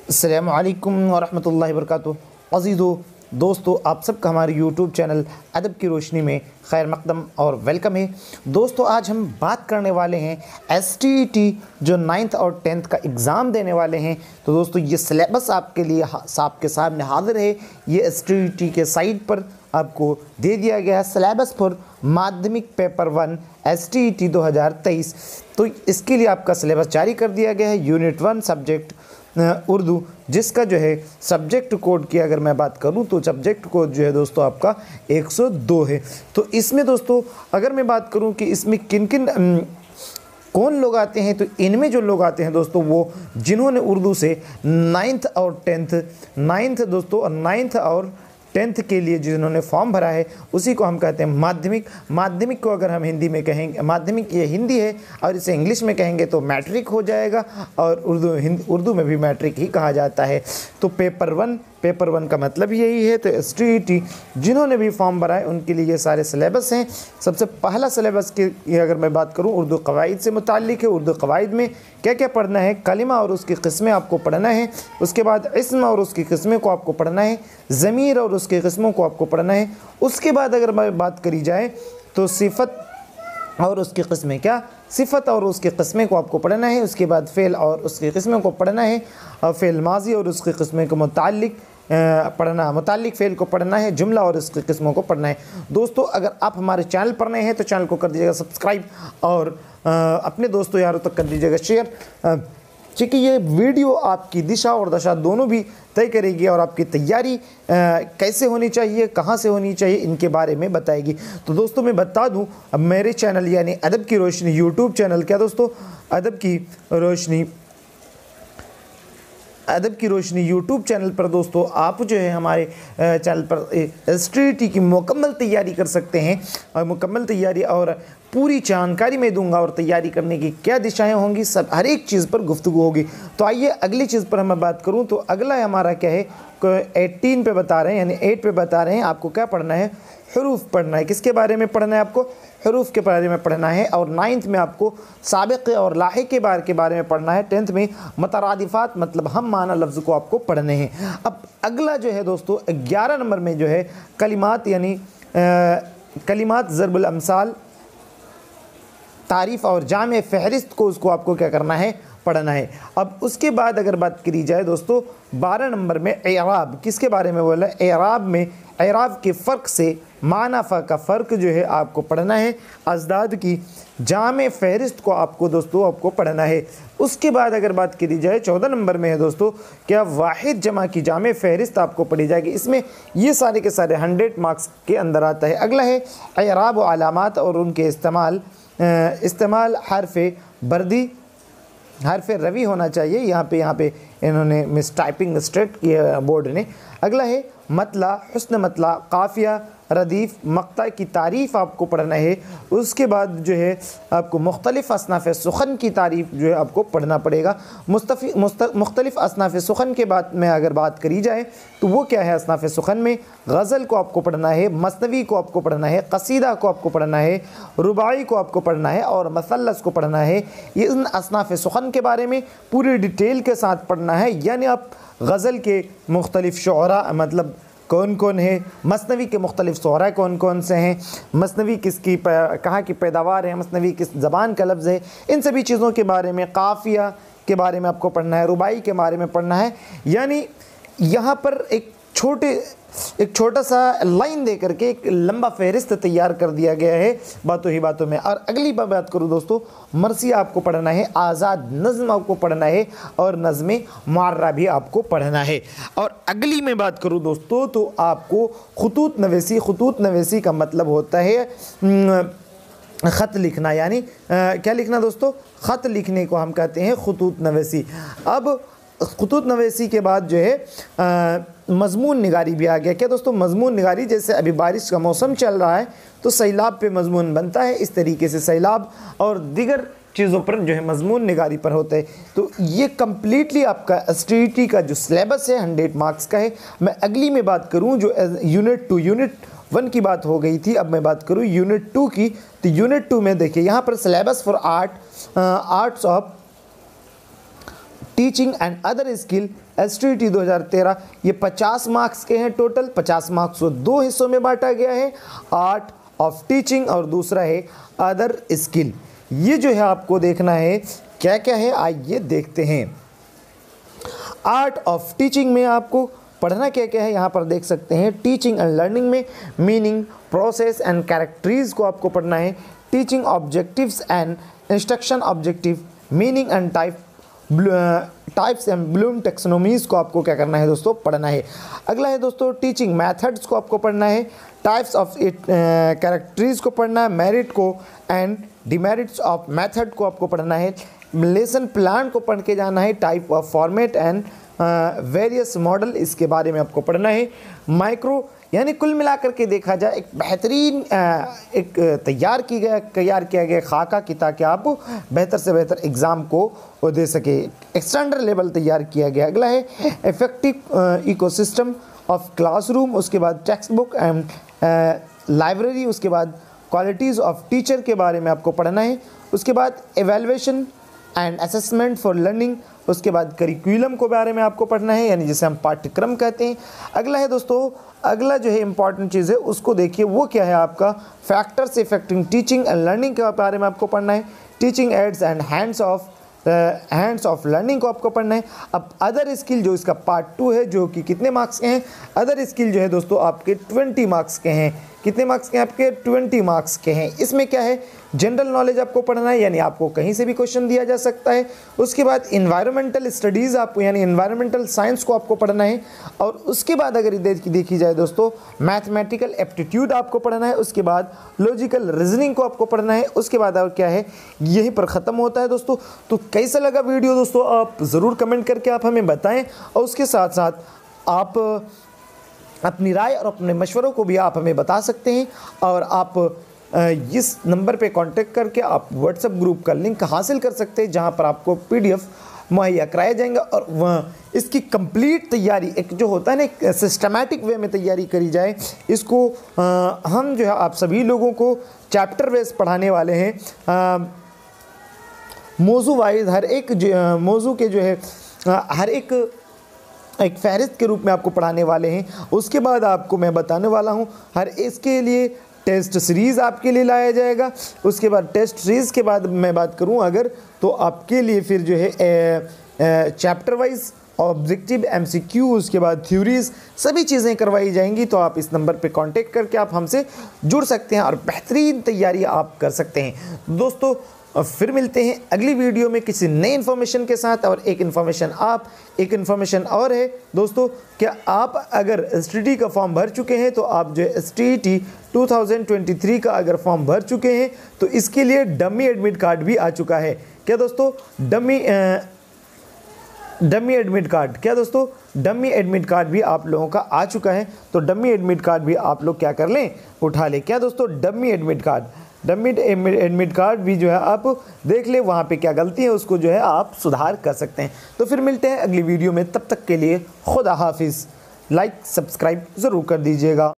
अस्सलामु अलैकुम वरहमतुल्लाहि वबरकातुहू। अज़ीज़ो दोस्तों, आप सबका हमारे यूट्यूब चैनल अदब की रोशनी में खैर मकदम और वेलकम है। दोस्तों, आज हम बात करने वाले हैं STET जो 9th और 10th का एग्ज़ाम देने वाले हैं। तो दोस्तों, ये सिलेबस आपके लिए आपके सामने हाजिर है। ये STET के साइट पर आपको दे दिया गया है सिलेबस फॉर माध्यमिक पेपर 1 STET 2023। तो इसके लिए आपका सिलेबस जारी कर दिया गया है। यूनिट 1 सब्जेक्ट उर्दू, जिसका जो है सब्जेक्ट कोड की अगर मैं बात करूं तो सब्जेक्ट कोड जो है दोस्तों आपका 102 है। तो इसमें दोस्तों अगर मैं बात करूं कि इसमें किन किन कौन लोग आते हैं, तो इनमें जो लोग आते हैं दोस्तों वो जिन्होंने उर्दू से 9th और 10th के लिए जिन्होंने फॉर्म भरा है उसी को हम कहते हैं माध्यमिक। माध्यमिक को अगर हम हिंदी में कहेंगे, माध्यमिक ये हिंदी है और इसे इंग्लिश में कहेंगे तो मैट्रिक हो जाएगा, और उर्दू में भी मैट्रिक ही कहा जाता है। तो पेपर वन का मतलब यही है। तो STET जिन्होंने भी फॉर्म भरा है उनके लिए ये सारे सिलेबस हैं। सबसे पहला सिलेबस की अगर मैं बात करूं, उर्दू कवायद से मुताल्लिक है। उर्दू कवायद में क्या क्या पढ़ना है, कलिमा और उसकी किस्में आपको पढ़ना है। उसके बाद इस्म और उसकी किस्में को आपको पढ़ना है। ज़मीर और उसकी किस्मों को आपको पढ़ना है। उसके बाद अगर मैं बात करी जाए तो सिफ़त और उसकी किस्में, क्या सिफ़त और उसकी किस्में को आपको पढ़ना है। उसके बाद फ़ेल और उसकी किस्में को पढ़ना है। और फ़ेल माजी और उसकी किस्में को मुताल्लिक फ़ेल को पढ़ना है। जुमला और उसकी किस्मों को पढ़ना है। दोस्तों, अगर आप हमारे चैनल पर नए हैं तो चैनल को कर दीजिएगा सब्सक्राइब और अपने दोस्तों यारों तक कर दीजिएगा शेयर, क्योंकि ये वीडियो आपकी दिशा और दशा दोनों भी तय करेगी और आपकी तैयारी कैसे होनी चाहिए, कहाँ से होनी चाहिए, इनके बारे में बताएगी। तो दोस्तों मैं बता दूं, अब मेरे चैनल यानी अदब की रोशनी यूट्यूब चैनल, क्या दोस्तों अदब की रोशनी यूट्यूब चैनल पर दोस्तों आप जो है हमारे चैनल पर STET की मुकम्मल तैयारी कर सकते हैं। और मुकम्मल तैयारी और पूरी जानकारी मैं दूंगा और तैयारी करने की क्या दिशाएं होंगी, सब हर एक चीज़ पर गुफ्तगू होगी। तो आइए अगली चीज़ पर हम बात करूं तो अगला हमारा क्या है, 18 पे बता रहे हैं यानी 8 पे बता रहे हैं आपको क्या पढ़ना है, हरूफ पढ़ना है। किसके बारे में पढ़ना है आपको, हरूफ के बारे में पढ़ना है। और 9th में आपको साबिक़ और लाहिक़ के बारे में पढ़ना है। 10th में मतरादिफ़ात मतलब हम माना लफ्ज़ को आपको पढ़ने हैं। अब अगला जो है दोस्तों 11 नंबर में जो है कलिमात यानी कलिमात ज़रबुल अमसाल, तारीफ़ और जामे फ़हरिस्त को उसको आपको क्या करना है, पढ़ना है। अब उसके बाद अगर बात करी जाए दोस्तों 12 नंबर में एराब, किसके बारे में बोला, एराब में एराब के फ़र्क से मानाफ़ा का फ़र्क जो है आपको पढ़ना है। अज़दाद की जामे फ़हरिस्त को आपको दोस्तों आपको पढ़ना है। उसके बाद अगर बात करी जाए 14 नंबर में है दोस्तों क्या वाहिद जमा की जामे फ़हरिस्त आपको पढ़ी जाएगी। इसमें ये सारे के सारे 100 मार्क्स के अंदर आता है। अगला है एराब व अलामात और उनके इस्तेमाल हर्फ़ बर्दी हर्फ़ रवी होना चाहिए। यहाँ पे इन्होंने मिस टाइपिंग मिस्टेक किया बोर्ड ने। अगला है मतला, हुस्न मतला, काफ़िया, रदीफ़, मक्ता की तारीफ़ आपको पढ़ना है। उसके बाद जो है आपको मुख्तलिफ़ असनाफ़ सुखन की तारीफ़ जो है आपको पढ़ना पड़ेगा। मुख्तलिफ़ असनाफ़ सुखन के बाद में अगर बात करी जाए तो वो क्या है, असनाफ़ सुखन में गज़ल को आपको पढ़ना है, मसनवी को आपको पढ़ना है, कसीदा को आपको पढ़ना है, रुबाई को आपको पढ़ना है और मसल्लस को पढ़ना है। ये इन असनाफ़ सुखन के बारे में पूरी डिटेल के साथ पढ़ना है। यानी आप गज़ल के मुख्तलिफ़ शुअरा मतलब कौन कौन है, मसनवी के मुख्तलिफ़ शुअरा कौन कौन से हैं, मसनवी किसकी कहाँ की पैदावार है, मसनवी किस ज़बान का लफ्ज़ है, इन सभी चीज़ों के बारे में, काफ़िया के बारे में आपको पढ़ना है, रुबाई के बारे में पढ़ना है। यानी यहाँ पर एक छोटा सा लाइन दे करके एक लंबा फहरिस्त तैयार कर दिया गया है बातों ही बातों में। और अगली बात करूँ दोस्तों, मरसिया आपको पढ़ना है, आज़ाद नज़्म आपको पढ़ना है और नज़्म मुअर्रा भी आपको पढ़ना है। और अगली मैं बात करूँ दोस्तों तो आपको खुतूत नवेसी का मतलब होता है ख़त लिखना। यानी क्या लिखना दोस्तों, ख़त लिखने को हम कहते हैं खुतूत नवेसी। अब खुतूत नवेसी के बाद जो है मज़मून निगारी भी आ गया। क्या दोस्तों, मज़मून निगारी, जैसे अभी बारिश का मौसम चल रहा है तो सैलाब पे मज़मून बनता है, इस तरीके से सैलाब और दीगर चीज़ों पर जो है मज़मून निगारी पर होता है। तो ये कम्प्लीटली आपका STET का जो सिलेबस है 100 मार्क्स का है। मैं अगली में बात करूँ जो यूनिट 1 की बात हो गई थी, अब मैं बात करूँ यूनिट 2 की। तो यूनिट 2 में देखिए यहाँ पर syllabus for arts of teaching and other skill STT 2013, ये 50 मार्क्स के हैं टोटल। 50 मार्क्स को 2 हिस्सों में बांटा गया है, आर्ट ऑफ टीचिंग और दूसरा है अदर स्किल। ये जो है आपको देखना है क्या क्या है, आइए देखते हैं। आर्ट ऑफ टीचिंग में आपको पढ़ना क्या क्या है, यहाँ पर देख सकते हैं। टीचिंग एंड लर्निंग में मीनिंग, प्रोसेस एंड कैरेक्टरीज को आपको पढ़ना है। Teaching objectives and instruction objective, meaning and types and Bloom taxonomies को आपको क्या करना है दोस्तों, पढ़ना है। अगला है दोस्तों टीचिंग मेथड्स को आपको पढ़ना है। टाइप्स ऑफ कैरेक्टरीज को पढ़ना है। मेरिट को एंड डिमेरिट्स ऑफ मेथड को आपको पढ़ना है। लेसन प्लान को पढ़ के जाना है। Type of format and various model, इसके बारे में आपको पढ़ना है। माइक्रो यानी कुल मिलाकर के देखा जाए एक बेहतरीन एक तैयार किया गया खाका की, ताकि आप बेहतर से बेहतर एग्ज़ाम को दे सके। एक्सटेंडर लेवल तैयार किया गया। अगला है इफेक्टिव इकोसिस्टम ऑफ क्लासरूम, उसके बाद टेक्स्ट बुक एंड लाइब्रेरी, उसके बाद क्वालिटीज़ ऑफ टीचर के बारे में आपको पढ़ना है। उसके बाद evaluation and assessment for learning, उसके बाद करिकुलम के बारे में आपको पढ़ना है, यानी जिसे हम पाठ्यक्रम कहते हैं। अगला है दोस्तों, अगला जो है इंपॉर्टेंट चीज़ है उसको देखिए, वो क्या है आपका factors affecting teaching and learning के बारे में आपको पढ़ना है। Teaching aids and hands of learning को आपको पढ़ना है। अब अदर स्किल जो इसका पार्ट 2 है, जो कि कितने मार्क्स के हैं, अदर स्किल जो है दोस्तों आपके 20 मार्क्स के हैं। कितने मार्क्स के हैं आपके, 20 मार्क्स के हैं। इसमें क्या है, जनरल नॉलेज आपको पढ़ना है, यानी आपको कहीं से भी क्वेश्चन दिया जा सकता है। उसके बाद इन्वायरमेंटल स्टडीज़ आपको, यानी इन्वायरमेंटल साइंस को आपको पढ़ना है। और उसके बाद अगर देखी जाए दोस्तों, मैथमेटिकल एप्टीट्यूड आपको पढ़ना है। उसके बाद लॉजिकल रीजनिंग को आपको पढ़ना है। उसके बाद और क्या है, यहीं पर ख़त्म होता है दोस्तों। तो कैसा लगा वीडियो दोस्तों, आप ज़रूर कमेंट करके आप हमें बताएं। और उसके साथ साथ आप अपनी राय और अपने मशवरों को भी आप हमें बता सकते हैं। और आप इस नंबर पे कांटेक्ट करके आप व्हाट्सएप ग्रुप का लिंक हासिल कर सकते हैं, जहां पर आपको PDF मुहैया कराया जाएंगे। और वह इसकी कंप्लीट तैयारी, एक जो होता है ना, एक सिस्टमैटिक वे में तैयारी करी जाए। इसको हम जो है आप सभी लोगों को चैप्टर वाइज पढ़ाने वाले हैं। मौजू वाइज हर एक मौजू के जो है हर एक फहरिस्त के रूप में आपको पढ़ाने वाले हैं। उसके बाद आपको मैं बताने वाला हूं, हर इसके लिए टेस्ट सीरीज़ आपके लिए लाया जाएगा। उसके बाद टेस्ट सीरीज़ के बाद मैं बात करूं अगर, तो आपके लिए फिर जो है चैप्टर वाइज ऑब्जेक्टिव, MCQ, उसके बाद थ्योरीज, सभी चीज़ें करवाई जाएंगी। तो आप इस नंबर पे कांटेक्ट करके आप हमसे जुड़ सकते हैं और बेहतरीन तैयारी आप कर सकते हैं दोस्तों। और फिर मिलते हैं अगली वीडियो में किसी नई इन्फॉर्मेशन के साथ। और एक इन्फॉर्मेशन और है दोस्तों, क्या आप अगर STT का फॉर्म भर चुके हैं, तो आप जो STT 2023 का अगर फॉर्म भर चुके हैं, तो इसके लिए डमी एडमिट कार्ड भी आ चुका है। क्या दोस्तों, डमी एडमिट कार्ड भी आप लोगों का आ चुका है। तो डमी एडमिट कार्ड भी आप लोग क्या कर लें, उठा लें। क्या दोस्तों, डमी एडमिट कार्ड भी जो है आप देख ले, वहाँ पे क्या गलती है उसको जो है आप सुधार कर सकते हैं। तो फिर मिलते हैं अगली वीडियो में, तब तक के लिए खुदा हाफिज़। लाइक सब्सक्राइब ज़रूर कर दीजिएगा।